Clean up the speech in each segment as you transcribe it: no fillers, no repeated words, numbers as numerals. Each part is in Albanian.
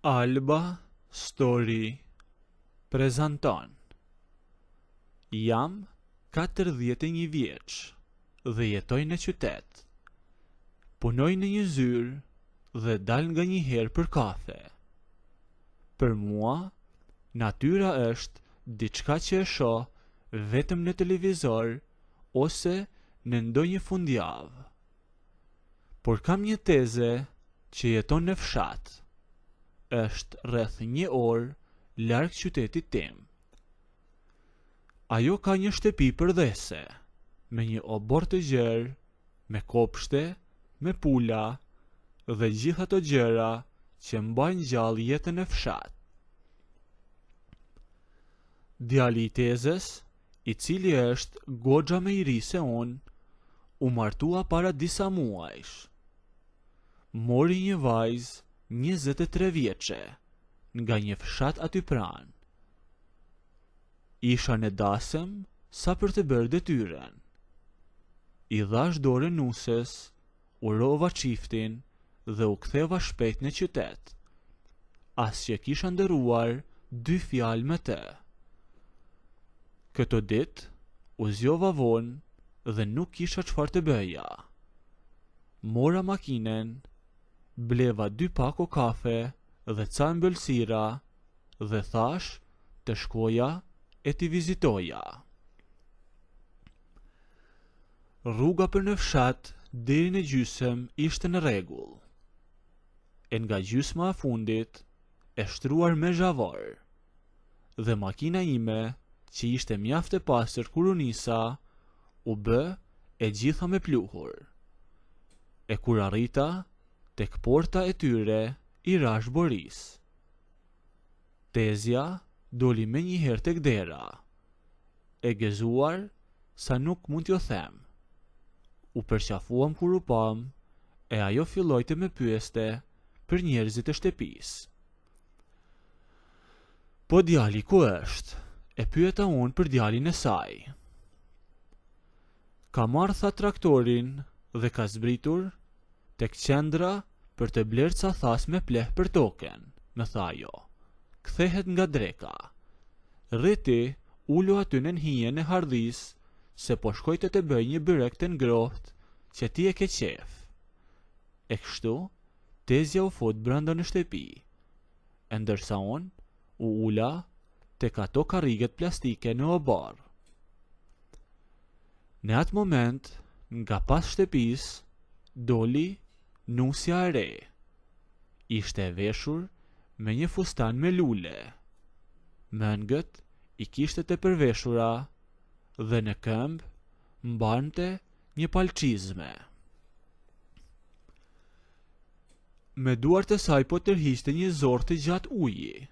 Alba Story prezanton. Jam 41 vjeç dhe jetoj në qytet. Punoj në një zyrë dhe dal nga një herë për kafe. Për mua, natyra është diçka që e shoh vetëm në televizor ose në ndonjë fundjavë. Por kam një teze që jeton në fshat. Është rreth 1 orë larg qytetit tim. Ajo ka një shtëpi përdhese, me një obor të gjerë, me kopshte, me pula dhe gjithë ato gjëra që mbajnë gjallë jetën e fshat. Djali i tezes, i cili është goxha më i ri se unë, u martua para disa muajsh. Mori një vajzë 23 vjeçe nga një fshat aty pranë. Isha në dasëm sa për të bërë detyren. I dhash dorë nuses, urova çiftin dhe u ktheva shpejt në qytet. As që kisha ndëruar 2 fjalë me të. Këto ditë u zgjova vonë dhe nuk kisha çfarë të bëja. Mora makinen, bleva 2 pako kafe dhe ca ëmbëlsira dhe thash të shkoja e t'i vizitoja. Rruga për në fshat deri në gjysmë ishte në rregull. E nga gjysma e fundit e shtruar me zhavor. Dhe makina ime, që ishte mjaft e pastër kur u nisa, u bë e gjitha me pluhur. E kur arrita tek porta e tyre i rash Boris. Tezja doli me një herë tek dera. E gëzuar sa nuk mund t'jo them. U përqafuam kur u pam, e ajo filloi të më pyeste për njerëzit e shtëpisë. Po djali ku është? E pyeta unë për djalin e saj. Ka marrë tha traktorin dhe ka zbritur tek qendra për të blerë ca thas me pleh për token, më tha ajo. Kthehet nga dreka. Rriti ulu aty në hijen e hardhis, se po shkojte të bëj një byrek të ngrohtë që ti e ke qef. E kështu, tezja u fut brenda në shtëpi, e ndërsa unë u ula tek ato karriget plastike në obor. Në atë moment, nga pas shtëpis, doli nusja e re. Ishte e veshur me një fustan me lule. Mëngët i kishte të përveshura dhe në këmbë mbante një palçizme. Me duart e saj po tërhiqte një zorë të gjatë uji,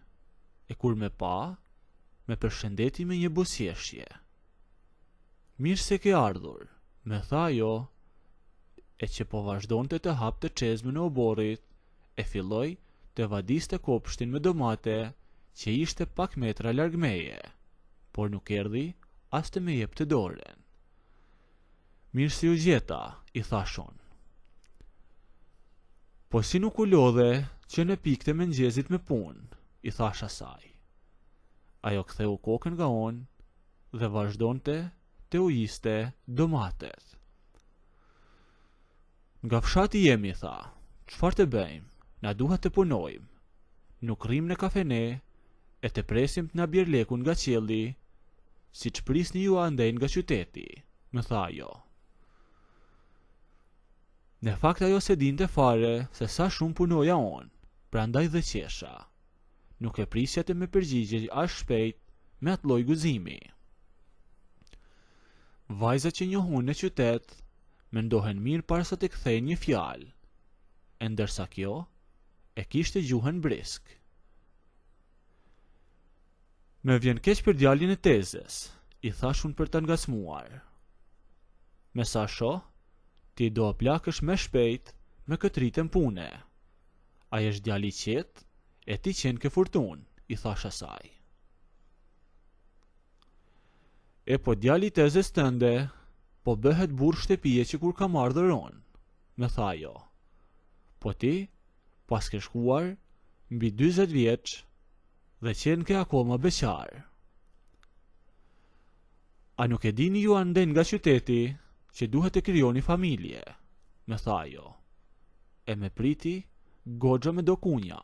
e kur me pa, me përshëndeti me një buzëqeshje. Mirë se ke ardhur, me tha ajo, e që po vazhdonte të hapte çezmën e oborrit, e filloi të vadiste kopshtin me domate që ishte pak metra larg meje, por nuk erdhi as të më jepte dorën. Mirë si u gjeta, i thashon. Po si nuk u lodhe që në pikte mëngjesit me punë, i thash asaj. Ajo ktheu kokën nga unë dhe vazhdonte të ujiste domatet. Nga fshati jemi, tha, çfarë të bëjmë? Na duhet të punojmë. Nuk rrim në kafene e të presim të na bjerë lekun nga qielli, siç prisni ju andej nga qyteti, më tha ajo. Në fakt ajo se dinte fare se sa shumë punoja unë, prandaj dhe qesha. Nuk e prisja të më përgjigje as shpejt me atë lloj guzimi. Vajzat që njohun në qytet mendohen mirë para sa të kthejnë një fjalë, e ndërsa kjo e kishte gjuhën brisk. Më vjen keq për djalin e tezes, i thashun për të ngacmuar. Me sa shoh, ti do plakësh më shpejt me këtë ritëm pune. Ai është djali i qetë, e ti qenë ke furtunë, i thash asaj. E po djali i tezes tënde, po bëhet burr shtëpie që kur kam ardhur unë, më tha ajo. Po ti, pas ke shkuar, mbi 40 vjeç dhe qenë ke akoma beqar. A nuk e dini ju anden nga qyteti që duhet të krijoni familje, me tha ajo. E me priti goxha me do kunja.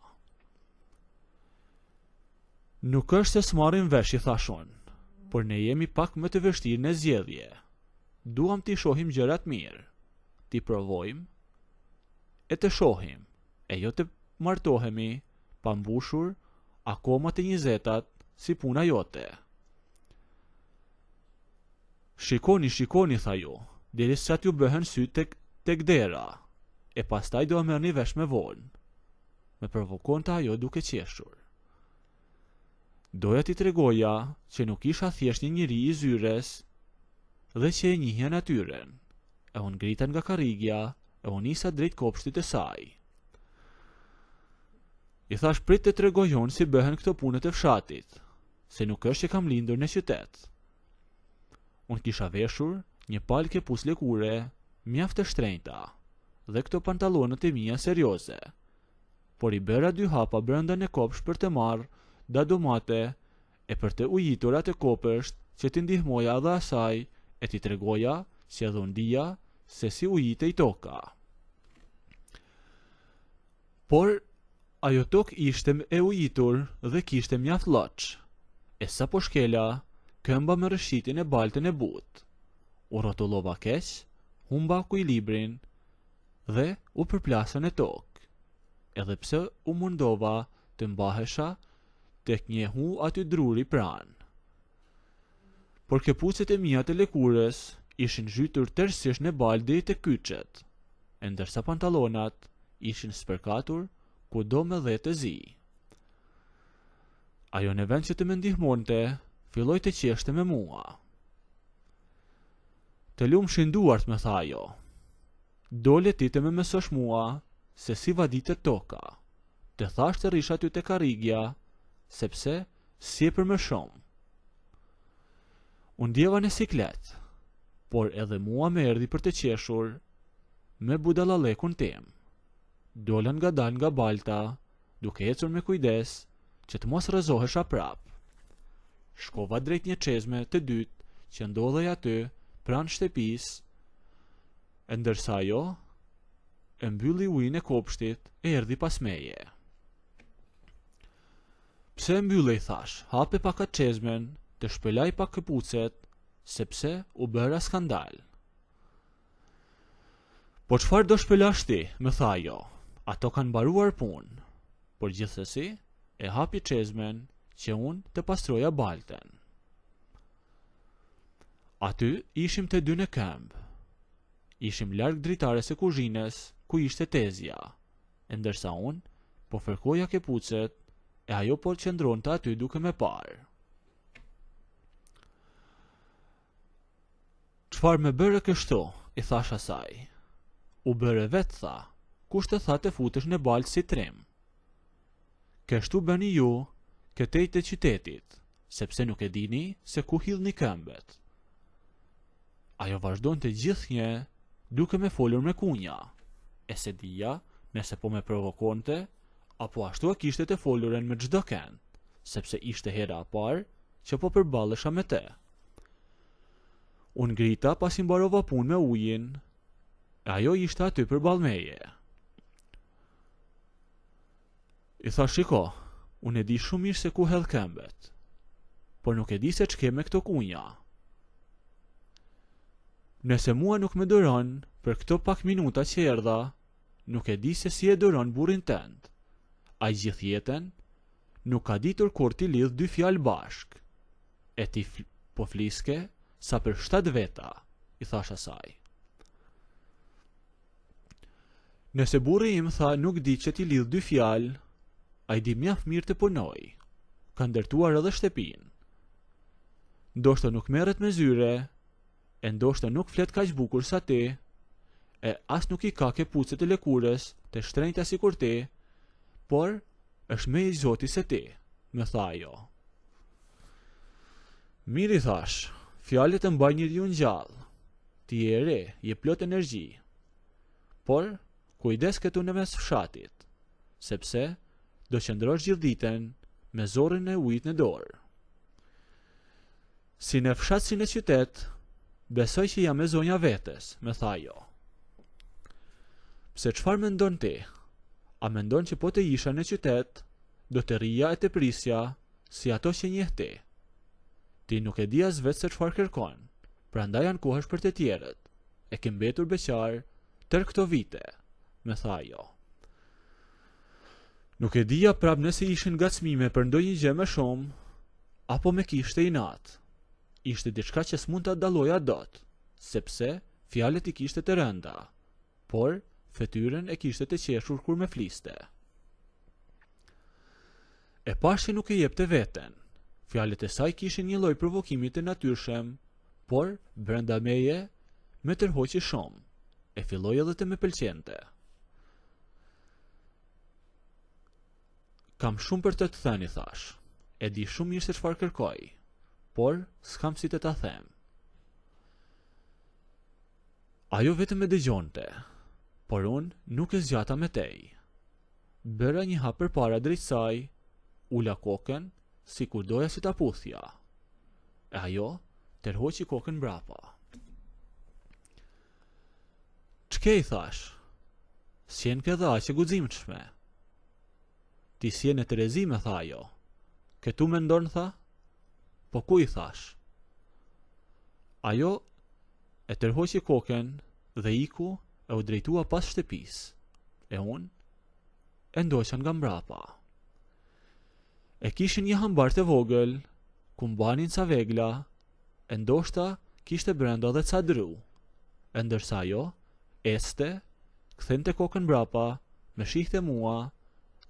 Nuk është se s'marrim vesh, i thashon, por ne jemi pak më të vështirë në zgjedhje. Duam t'i shohim gjërat mirë, t'i provojmë, e të shohim, e jo të martohemi, pa mbushur, akoma të 20-tat, si puna jote. Shikoni, tha ju, derisa t'ju bëhen sy tek dera, e pastaj do merrni vesh me vonë. Me provokonte ajo duke qeshur. Doja t'i tregoja që nuk isha thjesht një njeri i zyres dhe që e njihja natyren. E unë ngrita nga karrigja, e unë nisa drejt kopshtit e saj. I thash prit të tregojon si bëhen këto punët e fshatit, se nuk është që kam lindur në qytet. Unë kisha veshur një palë kepus lëkure, mjaft të shtrenjta, dhe këto pantallonët e mia serioze, por i bëra 2 hapa brenda në kopsh për të marrë dadomate e për të ujitur atë kopësht që t'i ndihmoja dhe asaj e t'i tregoja që edhe unë dija se si ujitej toka. Por ajo tokë ishte e ujitur dhe kishte mjaft lloç. E sa po shkela, këmba me rëshitin e baltën e butë. U rrotullova keq, humba ekuilibrin dhe u përplasa në tokë. Edhe pse u mundova të mbahesha tek një hu aty druri pranë. Por këpucet e mia të lëkurës ishin zhytur tërësisht në balë deri te kyçet, ndërsa pantallonat ishin spërkatur kudo me dhe të zi. Ajo në vend që të më ndihmonte, filloi të qeshte me mua. Të lumshin duart, më tha ajo. Dole ti të më mësosh mua se si vaditet toka. Të thash të rish aty te karrigja, sepse si e për më shumë. Unë ndjeva në siklet, por edhe mua me erdhi për të qeshur me budallalekun tim. Dola nga dal nga balta, duke ecur me kujdes që të mos rrëzohesha prap. Shkova drejt një çezme të dytë që ndodhej aty pranë shtëpisë, ndërsa ajo e mbylli ujin e kopshtit e erdhi pas meje. Pse e mbyllej, thash, hape pak atë çezmen, të shpelaj pak këpucet, sepse u bëra skandal. Po çfarë do shpelash ti, më tha ajo, ato kanë mbaruar punë, por gjithsesi e hapi çezmen që unë të pastroja baltën. Aty ishim të dy në këmbë. Ishim larg dritares së kuzhinës ku ishte tezja, ndërsa unë po fërkoja këpucet e ajo po qëndronte aty duke me parë. Çfarë më bëre kështu, i thash asaj. U bëre vetë, tha, kush të tha të futesh në baltë si trim. Kështu bëni ju, këtej të qytetit, sepse nuk e dini se ku hidhni këmbët. Ajo vazhdon të gjithnjë duke me folur me kunja, e se dija nëse po me provokonte, apo ashtu e kishte të foluren me çdo kënd, sepse ishte hera e parë që po përballesha me te. Unë ngrita pasi mbarova punë me ujin, e ajo ishte aty përballë meje. I tha, shiko, unë e di shumë mirë se ku hedh këmbët, por nuk e di se ç'ke me këto kunja. Nëse mua nuk më duron për këto pak minuta që erdha, nuk e di se si e duron burrin tënd. Ai gjithë jetën nuk ka ditur kur t'i lidh 2 fjalë bashk. E ti po fliske sa për 7 veta, i thash asaj. Nëse burri im tha nuk di që t'i lidh 2 fjalë, ai di mjaft mirë të punoj. Ka ndërtuar edhe shtëpinë. Ndoshta nuk merret me zyre, e ndoshta nuk flet kaq bukur sa ti, e as nuk i ka këpucet e lëkurës të shtrenjta sikur ti, por është më i zoti se ti, më tha ajo. Mirë, i thash, fjalët e mbajnë njeriu gjallë. Ti je re, je plot energji. Por kujdes këtu në mes fshatit, sepse do qëndrosh gjithë ditën me zorrin e ujit në dorë. Si në fshatsin e qytet, besoj që jam e zonja vetes, me tha ajo. Pse çfarë mendon ti? A mendon që po të isha në qytet, do të rija e të prisja si ato që njeh ti? Ti nuk e di as vetë se çfarë kërkon, prandaj ankohesh për të tjerët. E ke mbetur beqar tër këto vite, me tha ajo. Nuk e dija prap nëse ishin ngacmime për ndonjë gjë më shumë, apo me kishte inat. Ishte diçka që s'mund ta dalloja dot, sepse fjalët i kishte të rënda, por fytyrën e kishte të qeshur kur me fliste. E pash që nuk e jepte veten. Fjalët e saj kishin një lloj provokimi të natyrshëm, por brenda meje me tërhoqi shumë. E filloi edhe të më pëlqente. Kam shumë për të thënë, thash. E di shumë mirë se çfarë kërkoj, por s'kam si të ta them. Ajo vetëm e dëgjonte, por unë nuk e zgjata me tej. Bëra një hap përpara drejt saj, ula kokën sikur doja si ta puthja. E ajo tërhoqi kokën mbrapa. Ç'ke, thash? S'jen ke dha që guximshme. Ti s'jen e Terezi, me tha ajo. Këtu mendon, tha? Po ku, i thash? Ajo e tërhoqi kokën dhe iku e u drejtua pas shtëpis. E unë e ndoqa nga mbrapa. E kishin një hambar të vogël, ku mbanin ca vegla, e ndoshta kishte brenda dhe ca dru, e ndërsa ajo este, kthente kokën mbrapa, me shihte mua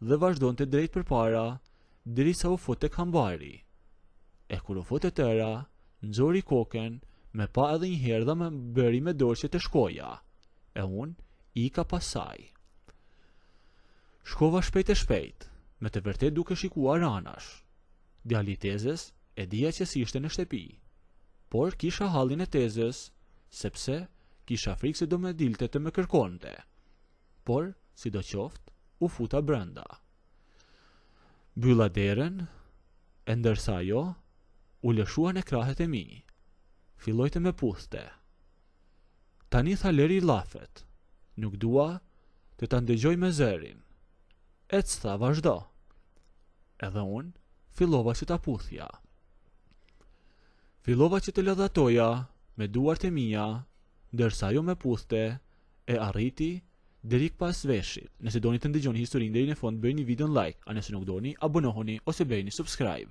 dhe vazhdonte drejt përpara, derisa u fut tek hambari. E kur u fut e tëra, nxori kokën, me pa edhe një herë dhe më bëri me dorë që të shkoja, e unë ika pas saj. Shkova shpejt e shpejt, me të vërtet duke shikuar anash. Djali i Tezës e dija që si ishte në shtëpi, por kisha hallin e Tezës, sepse kisha frikë se do me dilte të me kërkonte. Por, sidoqoftë, u futa brenda. Mbylla derën, e ndërsa ajo u lëshua në krahet e mi. Filloi të me puthte. Tani tha leri llafet. Nuk dua të ta ndëgjoj me zërin. Ec, tha, vazhdo. Edhe unë fillova që ta puthja. Fillova që të lëdhatoja me duart e mia, ndërsa ajo me puthte e arriti deri pas veshit. Nëse doni të ndëgjoni historinë deri në fund, bëjini videon like, a nëse nuk doni, abonohuni ose bëjini subscribe.